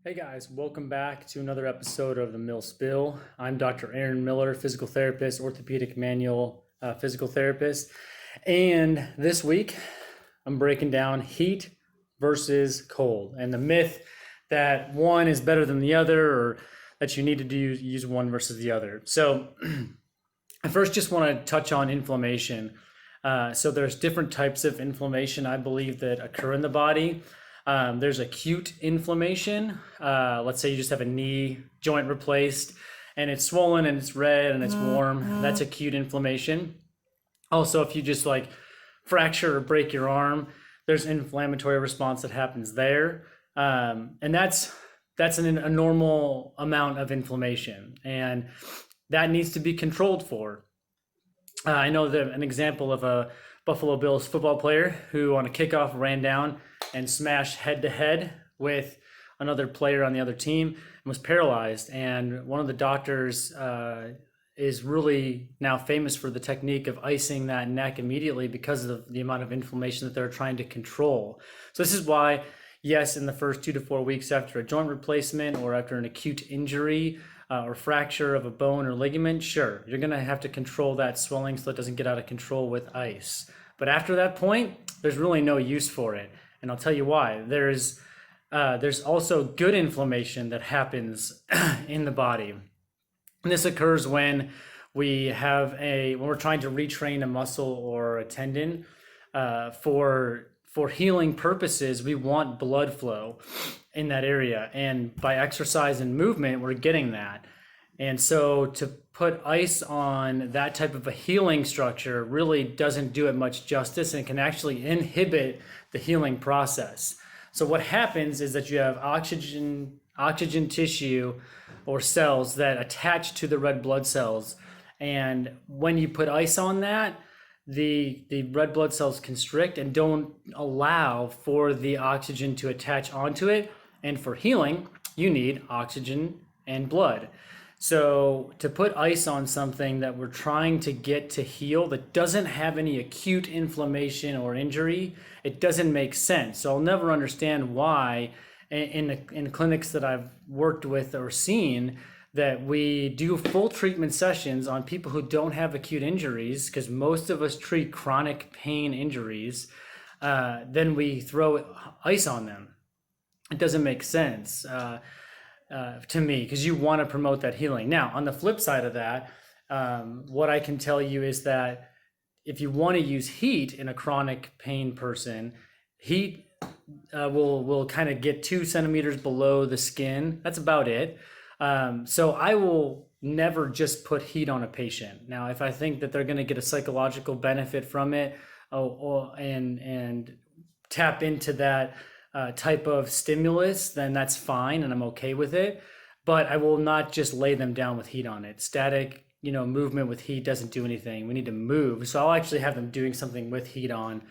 Hey guys, welcome back to another episode of the Mill Spill. I'm Dr. Aaron Miller, physical therapist, orthopedic manual physical therapist. And this week, I'm breaking down heat versus cold and the myth that one is better than the other or that you need to use one versus the other. So I first just want to touch on inflammation. So there's different types of inflammation, I believe, that occur in the body. There's acute inflammation. Let's say you just have a knee joint replaced and it's swollen and it's red and it's warm. That's acute inflammation. Also, if you just like fracture or break your arm, there's inflammatory response that happens there. And that's a normal amount of inflammation, and that needs to be controlled for. I know that an example of a Buffalo Bills football player who on a kickoff ran down and smashed head to head with another player on the other team and was paralyzed. And one of the doctors is really now famous for the technique of icing that neck immediately because of the amount of inflammation that they're trying to control. So this is why, yes, in the first 2 to 4 weeks after a joint replacement or after an acute injury or fracture of a bone or ligament, sure, you're going to have to control that swelling so it doesn't get out of control with ice. But after that point, there's really no use for it. And I'll tell you why. There's also good inflammation that happens in the body. And this occurs when when we're trying to retrain a muscle or a tendon. For healing purposes, we want blood flow in that area. And by exercise and movement, we're getting that. And so to put ice on that type of a healing structure really doesn't do it much justice and can actually inhibit the healing process. So what happens is that you have oxygen tissue or cells that attach to the red blood cells. And when you put ice on that, the red blood cells constrict and don't allow for the oxygen to attach onto it. And for healing, you need oxygen and blood. So to put ice on something that we're trying to get to heal that doesn't have any acute inflammation or injury, it doesn't make sense. So I'll never understand why in clinics that I've worked with or seen that we do full treatment sessions on people who don't have acute injuries, because most of us treat chronic pain injuries, then we throw ice on them. It doesn't make sense. To me, because you want to promote that healing. Now, on the flip side of that, what I can tell you is that if you want to use heat in a chronic pain person, heat will kind of get 2 centimeters below the skin. That's about it. So I will never just put heat on a patient. Now, if I think that they're going to get a psychological benefit from it, and tap into that type of stimulus, then that's fine and I'm okay with it. But I will not just lay them down with heat on it. Static, movement with heat doesn't do anything. We need to move. So I'll actually have them doing something with heat on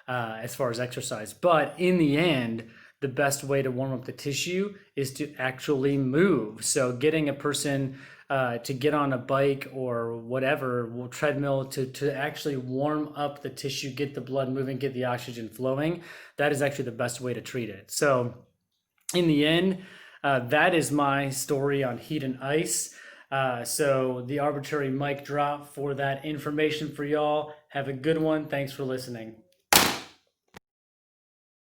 as far as exercise. But in the end, the best way to warm up the tissue is to actually move. So getting a person to get on a bike or whatever, treadmill, to actually warm up the tissue, get the blood moving, get the oxygen flowing, that is actually the best way to treat it. So in the end, that is my story on heat and ice. So the arbitrary mic drop for that information for y'all. Have a good one. Thanks for listening.